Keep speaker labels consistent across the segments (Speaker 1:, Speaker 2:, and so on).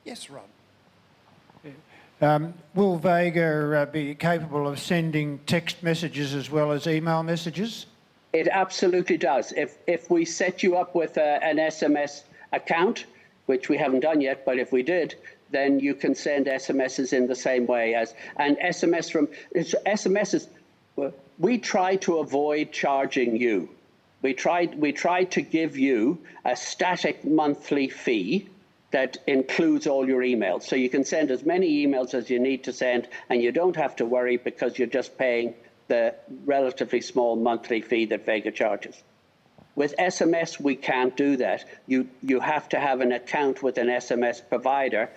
Speaker 1: Yes, Rob.
Speaker 2: Will Vega be capable of sending text messages as well as email messages?
Speaker 3: It absolutely does. If we set you up with an SMS account, which we haven't done yet, but if we did, then you can send SMSs in the same way as, and SMSs, we try to avoid charging you. We tried to give you a static monthly fee that includes all your emails. So you can send as many emails as you need to send, and you don't have to worry because you're just paying the relatively small monthly fee that Vega charges. With SMS, we can't do that. You have to have an account with an SMS provider,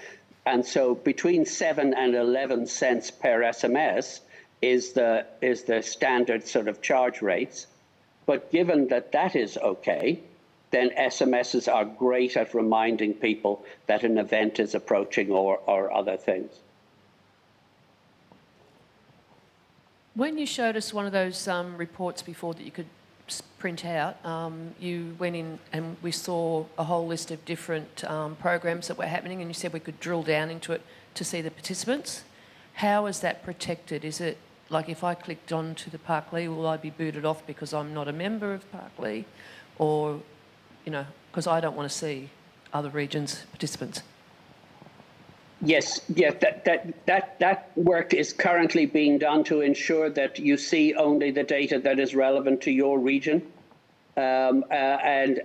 Speaker 3: and so between 7 and 11 cents per SMS is the standard sort of charge rates. But given that that is okay, then SMSs are great at reminding people that an event is approaching or other things.
Speaker 4: When you showed us one of those reports before that you could print out, you went in and we saw a whole list of different programs that were happening, and you said we could drill down into it to see the participants. How is that protected? Is it like if I clicked on to the Parklea, will I be booted off because I'm not a member of Parklea? Or, you know, because I don't want to see other regions' participants.
Speaker 3: Yes, that work is currently being done to ensure that you see only the data that is relevant to your region, and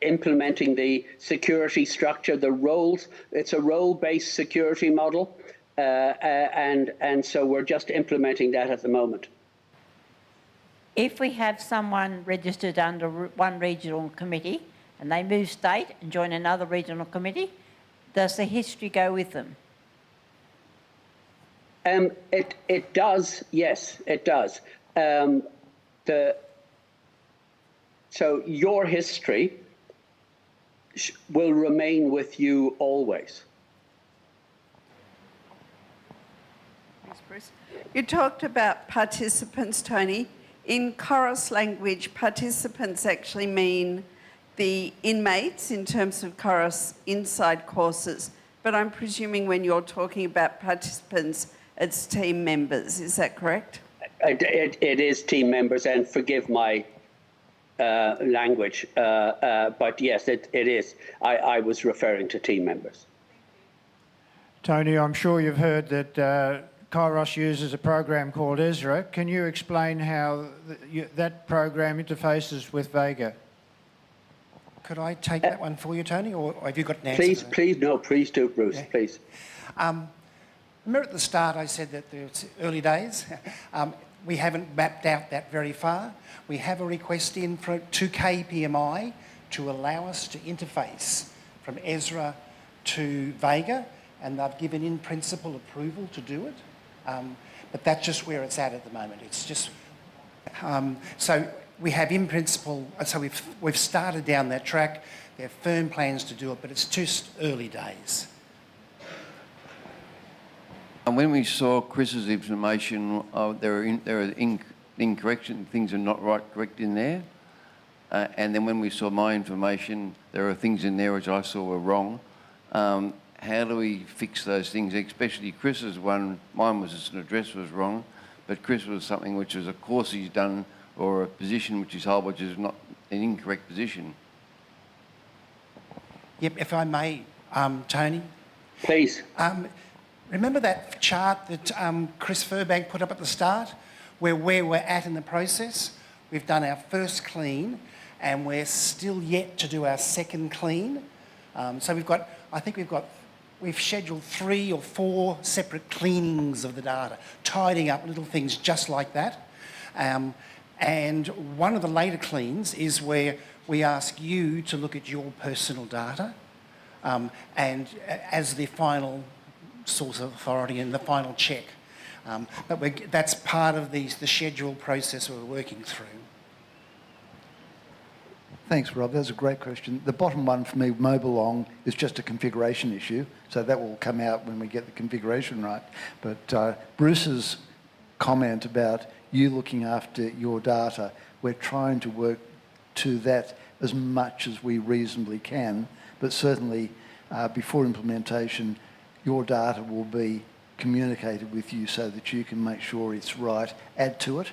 Speaker 3: implementing the security structure, the roles. It's a role-based security model, and so we're just implementing that at the moment.
Speaker 5: If we have someone registered under one regional committee and they move state and join another regional committee, does the history go with them?
Speaker 3: It does, yes, it does. So your history will remain with you always.
Speaker 6: Thanks, Bruce. You talked about participants, Tony. In Kairos language, participants actually mean the inmates in terms of Kairos inside courses, but I'm presuming when you're talking about participants, it's team members. Is that correct?
Speaker 3: It is team members, and forgive my language, but yes, it is. I was referring to team members.
Speaker 2: Tony, I'm sure you've heard that Kairos uses a program called Ezra. Can you explain how that program interfaces with Vega?
Speaker 1: Could I take that one for you, Tony, or have you got an answer?
Speaker 3: Please, no, please do, Bruce, yeah. Please.
Speaker 1: Remember at the start I said that it's early days. We haven't mapped out that very far. We have a request in to KPMA to allow us to interface from Ezra to Vega, and they've given in principle approval to do it. But that's just where it's at the moment. It's just so we have in principle, so we've started down that track. There are firm plans to do it, but it's just early days.
Speaker 7: And when we saw Chris's information, there are incorrect things are not correct in there. And then when we saw my information, there are things in there which I saw were wrong. How do we fix those things? Especially Chris's one, mine was just an address was wrong, but Chris was something which was a course he's done or a position which he's held, which is not an incorrect position.
Speaker 1: Yep, if I may, Tony.
Speaker 3: Please.
Speaker 1: Remember that chart that Chris Furbank put up at the start, where we're at in the process? We've done our first clean, and we're still yet to do our second clean. So we've scheduled 3 or 4 separate cleanings of the data, tidying up little things just like that. And one of the later cleans is where we ask you to look at your personal data and as the final source of authority and the final check. But that's part of the scheduled process we're working through.
Speaker 8: Thanks, Rob. That's a great question. The bottom one for me, Mobilong, is just a configuration issue, so that will come out when we get the configuration right. But Bruce's comment about you looking after your data, we're trying to work to that as much as we reasonably can, but certainly before implementation, your data will be communicated with you so that you can make sure it's right. Add to it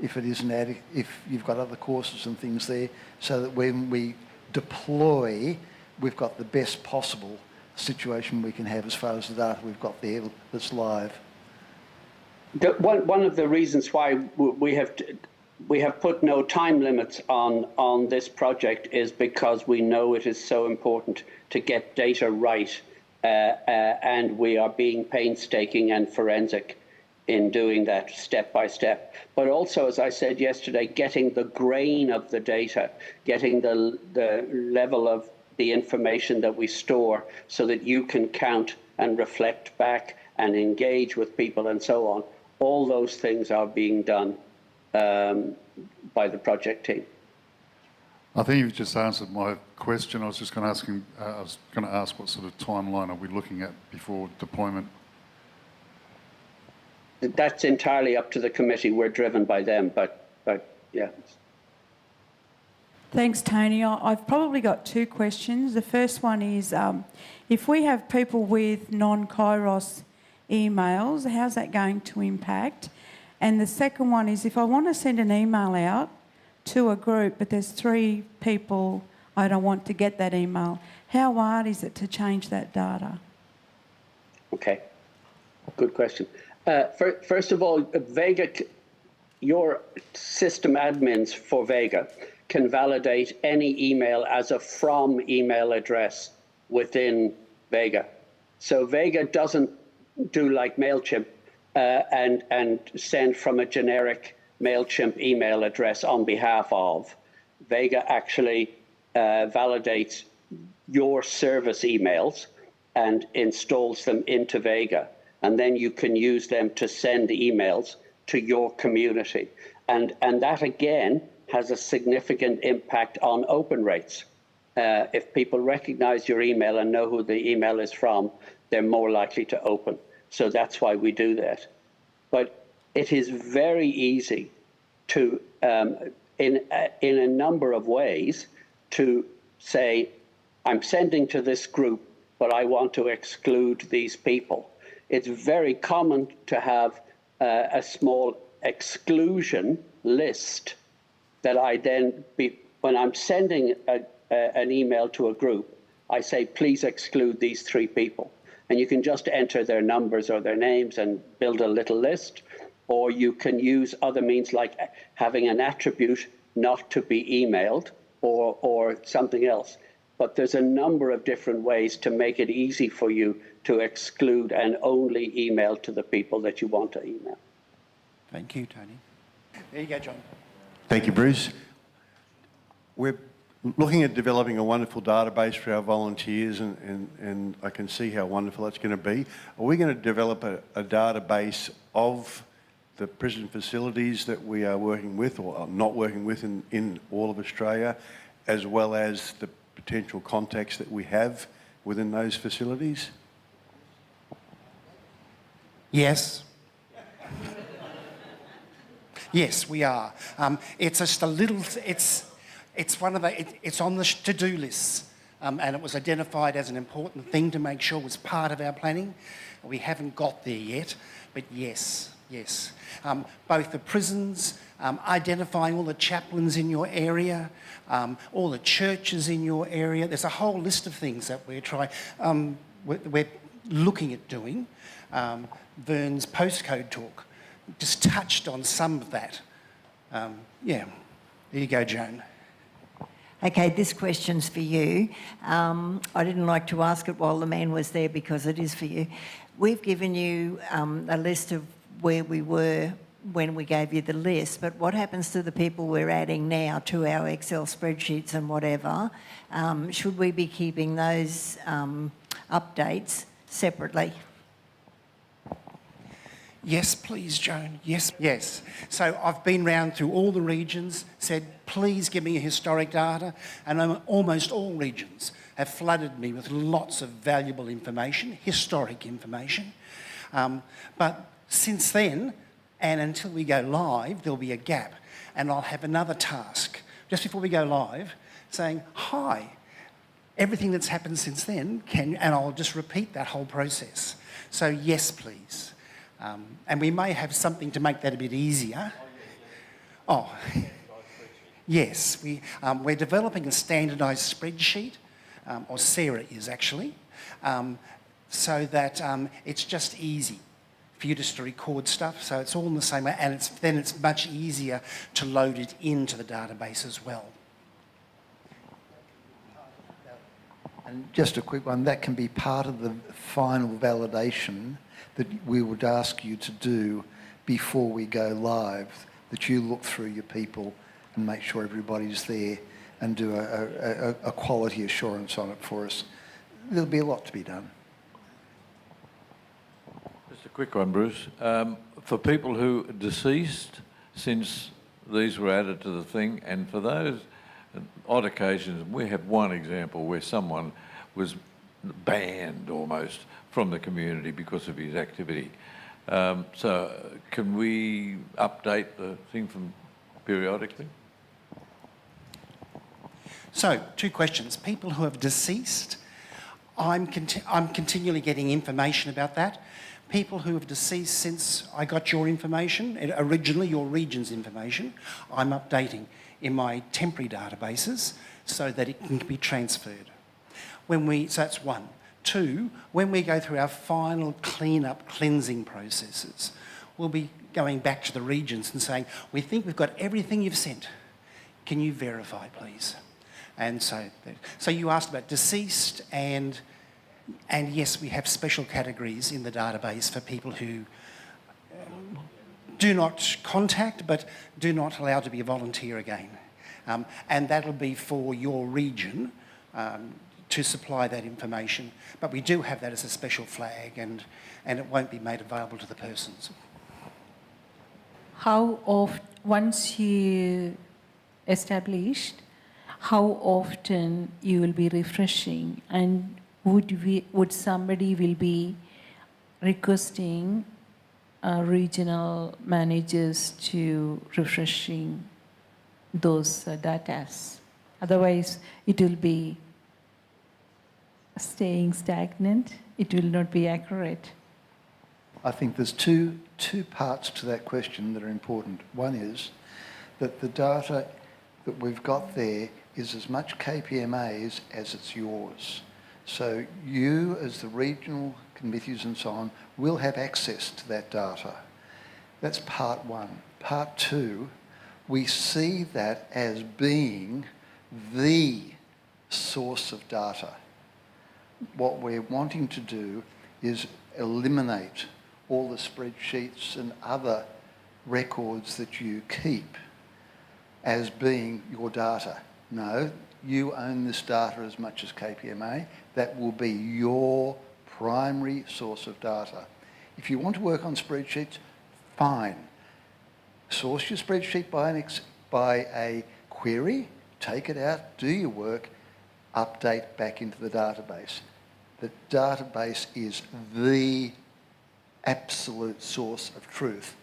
Speaker 8: if it isn't added, if you've got other courses and things there, so that when we deploy, we've got the best possible situation we can have as far as the data we've got there that's live.
Speaker 3: One of the reasons why we have put no time limits on this project is because we know it is so important to get data right, and we are being painstaking and forensic in doing that step by step. But also, as I said yesterday, getting the grain of the data, getting the level of the information that we store so that you can count and reflect back and engage with people and so on. All those things are being done by the project team.
Speaker 9: I think you've just answered my question. I was just going to ask what sort of timeline are we looking at before deployment?
Speaker 3: That's entirely up to the committee. We're driven by them, but yeah.
Speaker 10: Thanks, Tony. I've probably got two questions. The first one is, if we have people with non-Kairos emails, how's that going to impact? And the second one is, if I want to send an email out to a group, but there's 3 people I don't want to get that email, how hard is it to change that data?
Speaker 3: Okay, good question. First of all, Vega, your system admins for Vega can validate any email as a from email address within Vega. So Vega doesn't do like MailChimp and send from a generic MailChimp email address on behalf of. Vega actually validates your service emails and installs them into Vega. And then you can use them to send emails to your community. And that, again, has a significant impact on open rates. If people recognize your email and know who the email is from, they're more likely to open. So that's why we do that. But it is very easy to, in a number of ways, to say, I'm sending to this group, but I want to exclude these people. It's very common to have a small exclusion list that I then, when I'm sending an email to a group, I say, please exclude these 3 people. And you can just enter their numbers or their names and build a little list, or you can use other means like having an attribute not to be emailed or something else. But there's a number of different ways to make it easy for you to exclude and only email to the people that you want to email.
Speaker 1: Thank you, Tony. There you go, John.
Speaker 11: Thank you, Bruce. We're looking at developing a wonderful database for our volunteers, and I can see how wonderful that's going to be. Are we going to develop a database of the prison facilities that we are working with or are not working with in all of Australia, as well as the potential contacts that we have within those facilities?
Speaker 1: Yes. Yes, we are. It's just a little. It's one of the. It's on the to-do lists, and it was identified as an important thing to make sure was part of our planning. We haven't got there yet, but yes. Both the prisons, identifying all the chaplains in your area, all the churches in your area. There's a whole list of things that we're we're looking at doing. Vern's postcode talk just touched on some of that. There you go, Joan.
Speaker 12: Okay, this question's for you. I didn't like to ask it while the man was there because it is for you. We've given you a list of where we were when we gave you the list, but what happens to the people we're adding now to our Excel spreadsheets and whatever? Should we be keeping those updates separately?
Speaker 1: Yes, please, Joan. Yes. So I've been round through all the regions, said, please give me historic data, and almost all regions have flooded me with lots of valuable information, historic information. But since then, and until we go live, there'll be a gap, and I'll have another task just before we go live saying, hi, everything that's happened since then and I'll just repeat that whole process. So yes, please. And we may have something to make that a bit easier. Oh, yes, we're developing a standardised spreadsheet, or Sarah is actually, so that it's just easy for you just to record stuff. So it's all in the same way, and then it's much easier to load it into the database as well.
Speaker 8: And just a quick one, that can be part of the final validation that we would ask you to do before we go live, that you look through your people and make sure everybody's there and do a quality assurance on it for us. There'll be a lot to be done.
Speaker 13: Just a quick one, Bruce. For people who are deceased since these were added to the thing, and for those odd occasions, we have one example where someone was banned almost from the community because of his activity. So can we update the thing from periodically?
Speaker 1: So, 2 questions. People who have deceased, I'm continually getting information about that. People who have deceased since I got your information, originally your region's information, I'm updating in my temporary databases so that it can be transferred. So that's 1. 2, when we go through our final cleansing processes, we'll be going back to the regions and saying, we think we've got everything you've sent. Can you verify, please? And so you asked about deceased, and yes, we have special categories in the database for people who do not contact but do not allow to be a volunteer again. And that'll be for your region to supply that information. But we do have that as a special flag, and it won't be made available to the persons.
Speaker 14: How often, once you established, how often you will be refreshing, and would somebody will be requesting regional managers to refreshing those data? Otherwise, it will be staying stagnant. It will not be accurate.
Speaker 8: I think there's two parts to that question that are important. One is that the data that we've got there is as much KPMA's as it's yours. So you, as the regional committees and so on, will have access to that data. That's part 1. Part 2, we see that as being the source of data. What we're wanting to do is eliminate all the spreadsheets and other records that you keep as being your data. No, you own this data as much as KPMA. That will be your primary source of data. If you want to work on spreadsheets, fine. Source your spreadsheet by a query, take it out, do your work, update back into the database. The database is the absolute source of truth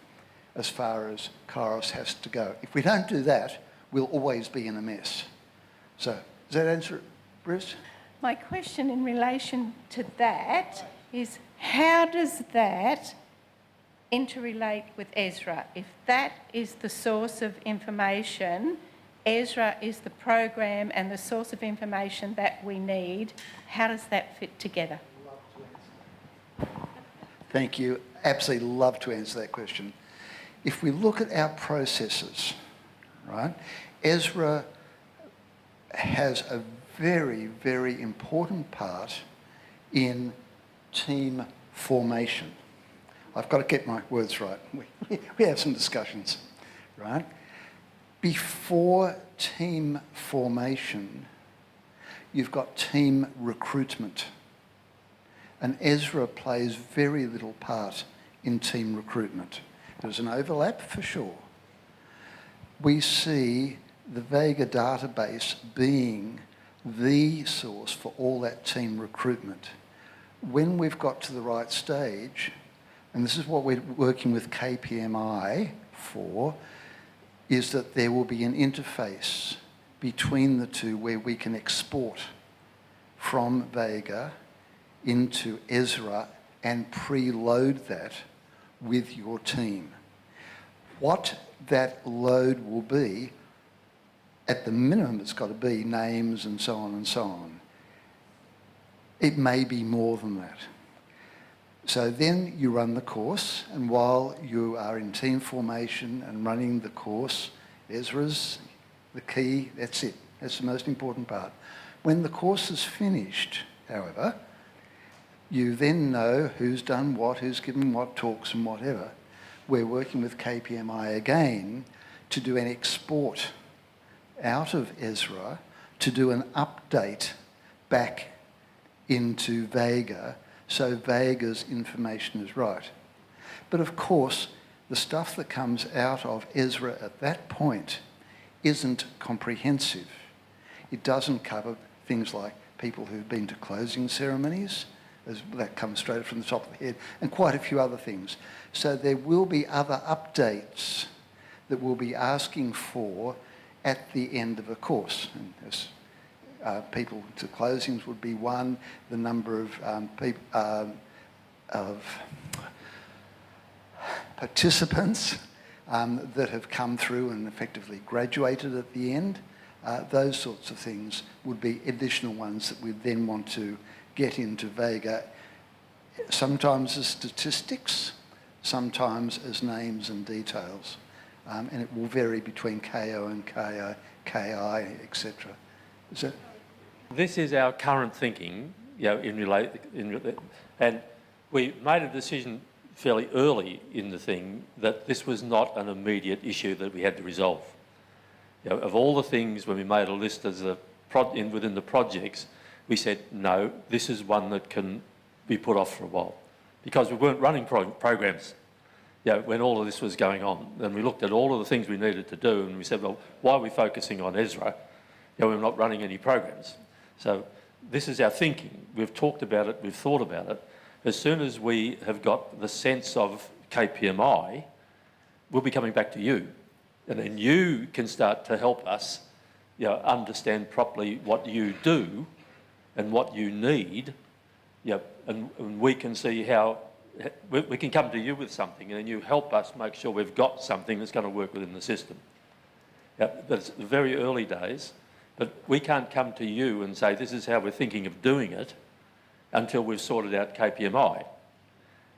Speaker 8: as far as Kairos has to go. If we don't do that, we'll always be in a mess. So, does that answer it, Bruce?
Speaker 15: My question in relation to that is, how does that interrelate with Ezra? If that is the source of information, Ezra is the program and the source of information that we need, how does that fit together?
Speaker 8: Thank you. Absolutely love to answer that question. If we look at our processes, right, Ezra has a very, very important part in team formation. I've got to get my words right. We have some discussions, right? Before team formation, you've got team recruitment. And Ezra plays very little part in team recruitment. There's an overlap for sure. We see the Vega database being the source for all that team recruitment. When we've got to the right stage, and this is what we're working with KPMA for, is that there will be an interface between the two where we can export from Vega into Ezra and preload that with your team. What that load will be, at the minimum it's got to be names and so on and so on. It may be more than that. So then you run the course, and while you are in team formation and running the course, Ezra's the key, that's it. That's the most important part. When the course is finished, however, you then know who's done what, who's given what talks and whatever. We're working with KPMA again to do an export out of Ezra to do an update back into Vega so Vega's information is right. But of course, the stuff that comes out of Ezra at that point isn't comprehensive. It doesn't cover things like people who've been to closing ceremonies, that comes straight from the top of the head, and quite a few other things. So there will be other updates that we'll be asking for at the end of a course. And as, people to closings would be one, the number of participants that have come through and effectively graduated at the end, those sorts of things would be additional ones that we then want to get into Vega, sometimes as statistics, sometimes as names and details. And it will vary between KO and KI, etc.
Speaker 16: This is our current thinking, and we made a decision fairly early in the thing that this was not an immediate issue that we had to resolve. Of all the things, when we made a list as within the projects, we said, no, this is one that can be put off for a while, because we weren't running programs when all of this was going on. And we looked at all of the things we needed to do, and we said, well, why are we focusing on Ezra? We're not running any programs. So this is our thinking. We've talked about it, we've thought about it. As soon as we have got the sense of KPMA, we'll be coming back to you. And then you can start to help us understand properly what you do and what you need, and we can see how we can come to you with something, and then you help us make sure we've got something that's going to work within the system. But it's the very early days, but we can't come to you and say this is how we're thinking of doing it until we've sorted out KPMI.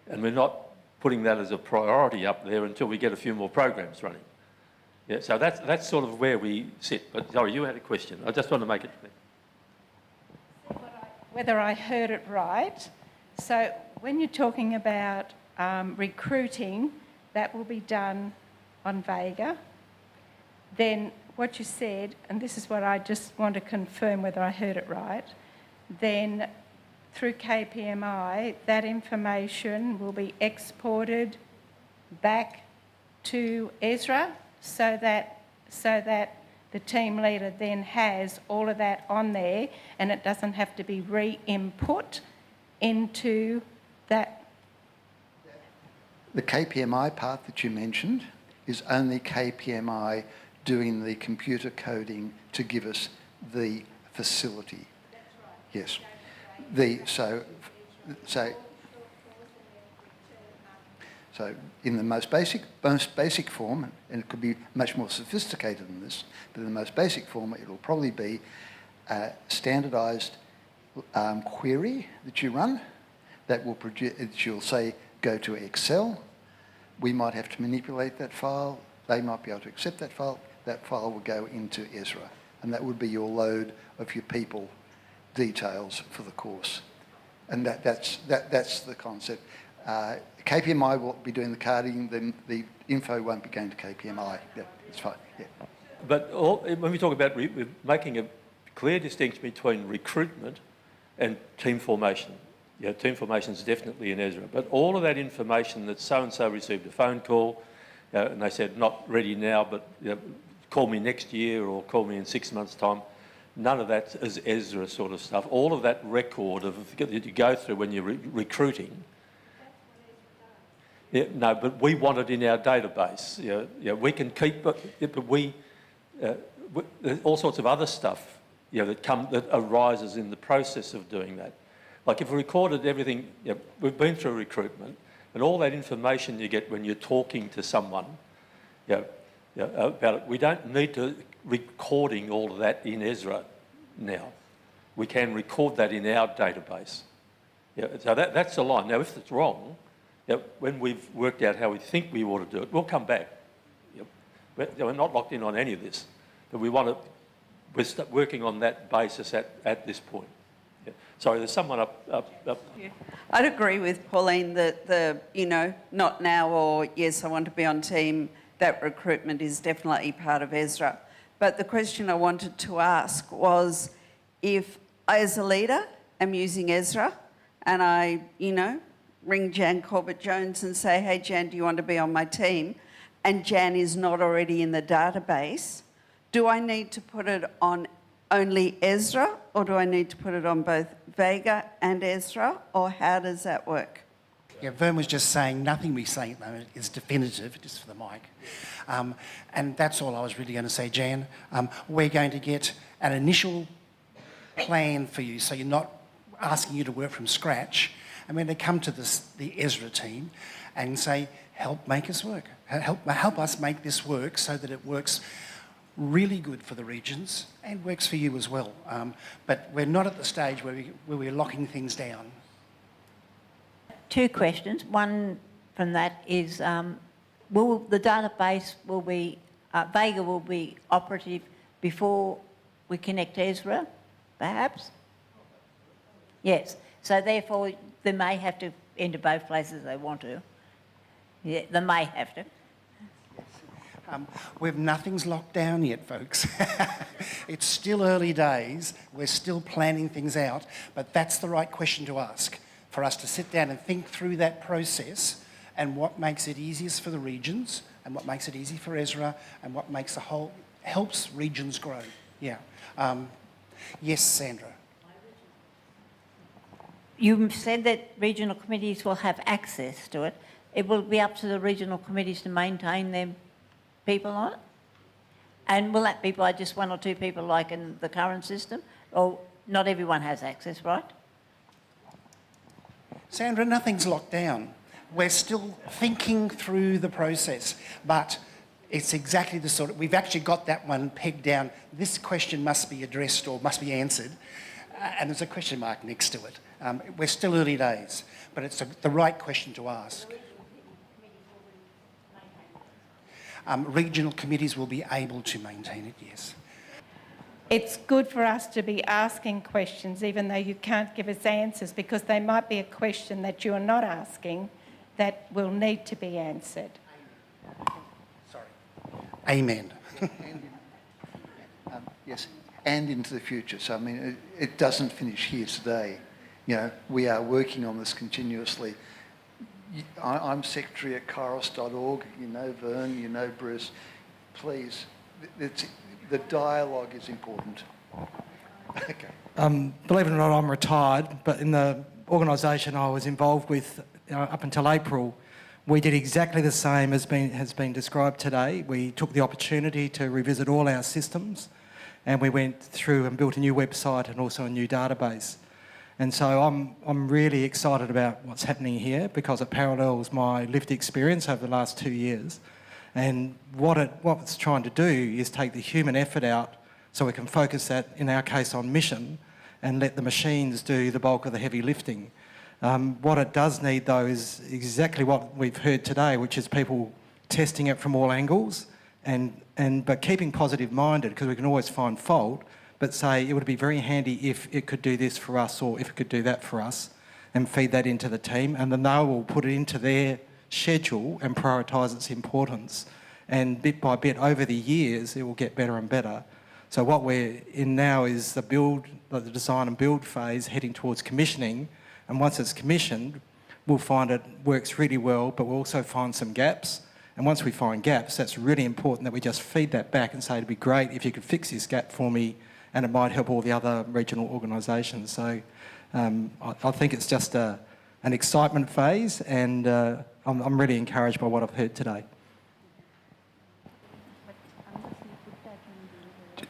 Speaker 16: And we're not putting that as a priority up there until we get a few more programs running. So that's sort of where we sit. But sorry, you had a question. I just want to make it clear.
Speaker 15: Whether I heard it right. So when you're talking about recruiting, that will be done on Vega. Then what you said, and this is what I just want to confirm whether I heard it right, then through KPMI, that information will be exported back to Ezra so that the team leader then has all of that on there and it doesn't have to be re-input into that.
Speaker 8: The KPMI part that you mentioned is only KPMI doing the computer coding to give us the facility. That's right. Yes. So in the most basic form, and it could be much more sophisticated than this, but in the most basic form, it'll probably be a standardised query that you run that will produce. You'll say go to Excel. We might have to manipulate that file. They might be able to accept that file. That file will go into Ezra, and that would be your load of your people details for the course, and that's the concept. KPMI will be doing the carding, then the info won't be going to KPMI. Yeah, it's fine. Yeah.
Speaker 16: But when we talk about we're making a clear distinction between recruitment and team formation. Team formation is definitely in Ezra, but all of that information that so-and-so received a phone call, and they said, not ready now, but call me next year or call me in 6 months' time. None of that is Ezra sort of stuff. All of that record that you go through when you're recruiting. No, but we want it in our database. We can keep it, but there's all sorts of other stuff, that arises in the process of doing that. Like if we recorded everything, we've been through recruitment, and all that information you get when you're talking to someone, about it, we don't need to recording all of that in Ezra now. We can record that in our database. So that's the line. Now, if it's wrong, when we've worked out how we think we ought to do it, we'll come back. We're not locked in on any of this, but we're working on that basis at this point. Sorry, there's someone up.
Speaker 6: Yeah. I'd agree with Pauline that not now or yes, I want to be on team, that recruitment is definitely part of Ezra. But the question I wanted to ask was, if I, as a leader, am using Ezra and I, ring Jan Corbett-Jones and say, hey, Jan, do you want to be on my team? And Jan is not already in the database, do I need to put it on only Ezra, or do I need to put it on both Vega and Ezra, or how does that work?
Speaker 1: Yeah, Vern was just saying nothing we say at the moment is definitive, just for the mic. And that's all I was really going to say, Jan. We're going to get an initial plan for you, so you're not asking you to work from scratch. And when they come to the Ezra team and say, help make us work. Help us make this work so that it works really good for the regions and works for you as well. But we're not at the stage where we're locking things down.
Speaker 5: Two questions. One from that is, will the database Vega will be operative before we connect Ezra, perhaps? Yes. So therefore, they may have to enter both places they want to. Yeah, they may have to.
Speaker 1: Nothing's locked down yet, folks. It's still early days. We're still planning things out, but that's the right question to ask, for us to sit down and think through that process and what makes it easiest for the regions and what makes it easy for Ezra and what makes helps regions grow. Yeah. Yes, Sandra.
Speaker 5: You said that regional committees will have access to it. It will be up to the regional committees to maintain their people on it? And will that be by just one or two people like in the current system? Or not everyone has access, right?
Speaker 1: Sandra, nothing's locked down. We're still thinking through the process, but it's exactly the sort of... We've actually got that one pegged down. This question must be addressed or must be answered, and there's a question mark next to it. We're still early days, but it's the right question to ask. Regional committees will be able to maintain it, yes.
Speaker 15: It's good for us to be asking questions, even though you can't give us answers, because there might be a question that you're not asking that will need to be answered.
Speaker 1: Sorry. Amen.
Speaker 8: Yes, and into the future. So, I mean, it doesn't finish here today. We are working on this continuously. I'm secretary at Kairos.org. You know Vern, you know Bruce. Please, the dialogue is important. Okay.
Speaker 17: Believe it or not, I'm retired, but in the organisation I was involved with up until April, we did exactly the same as has been described today. We took the opportunity to revisit all our systems, and we went through and built a new website and also a new database. And so I'm really excited about what's happening here because it parallels my lived experience over the last 2 years. And what it's trying to do is take the human effort out so we can focus that, in our case, on mission and let the machines do the bulk of the heavy lifting. What it does need, though, is exactly what we've heard today, which is people testing it from all angles but keeping positive-minded, because we can always find fault, but say it would be very handy if it could do this for us or if it could do that for us, and feed that into the team, and then they will put it into their schedule and prioritise its importance. And bit by bit, over the years, it will get better and better. So what we're in now is the design and build phase, heading towards commissioning. And once it's commissioned, we'll find it works really well, but we'll also find some gaps. And once we find gaps, that's really important that we just feed that back and say, it'd be great if you could fix this gap for me, and it might help all the other regional organisations. So I think it's just an excitement phase, and I'm really encouraged by what I've heard today.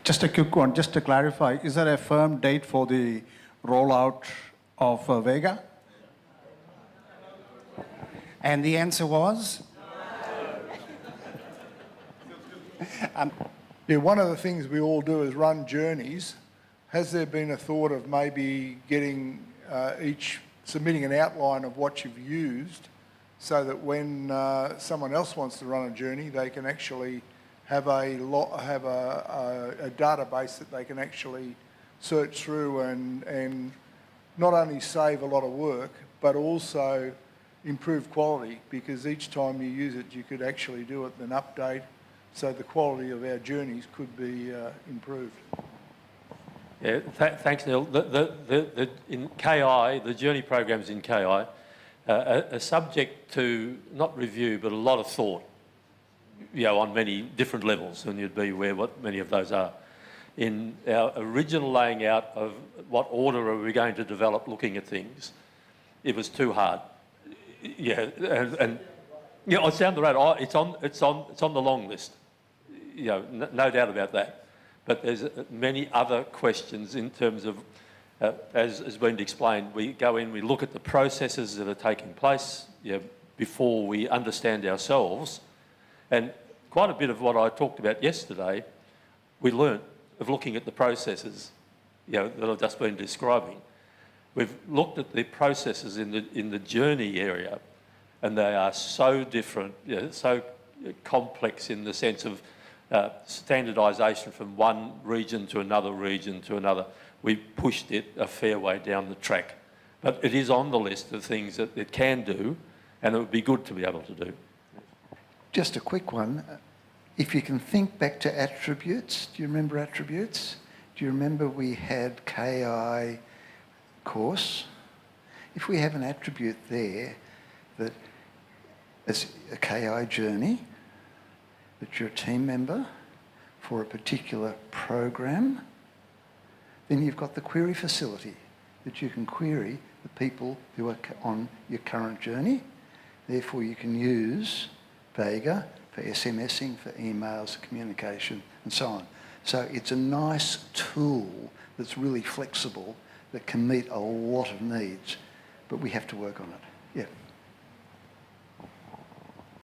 Speaker 18: Just a quick one, just to clarify, is there a firm date for the rollout of Vega?
Speaker 1: And the answer was?
Speaker 19: Yeah, one of the things we all do is run journeys. Has there been a thought of maybe getting submitting an outline of what you've used so that when someone else wants to run a journey, they can actually have a database that they can actually search through and not only save a lot of work, but also improve quality, because each time you use it, you could actually do it an update, so the quality of our journeys could be improved.
Speaker 16: Yeah, thanks, Neil. In KI, the journey programs in KI are subject to not review, but a lot of thought, on many different levels, and you'd be aware what many of those are. In our original laying out of what order are we going to develop looking at things, it was too hard. Yeah, and it's down the road. It's on the long list. No doubt about that. But there's many other questions in terms of, as has been explained, we go in, we look at the processes that are taking place before we understand ourselves. And quite a bit of what I talked about yesterday, we learnt of looking at the processes that I've just been describing. We've looked at the processes in the journey area, and they are so different, so complex in the sense of standardisation from one region to another region to another. We pushed it a fair way down the track. But it is on the list of things that it can do, and it would be good to be able to do.
Speaker 8: Just a quick one. If you can think back to attributes, do you remember attributes? Do you remember we had KI course? If we have an attribute there that is a KI journey, that you're a team member for a particular program, then you've got the query facility that you can query the people who are on your current journey. Therefore, you can use Vega for SMSing, for emails, communication, and so on. So it's a nice tool that's really flexible, that can meet a lot of needs, but we have to work on it. Yeah.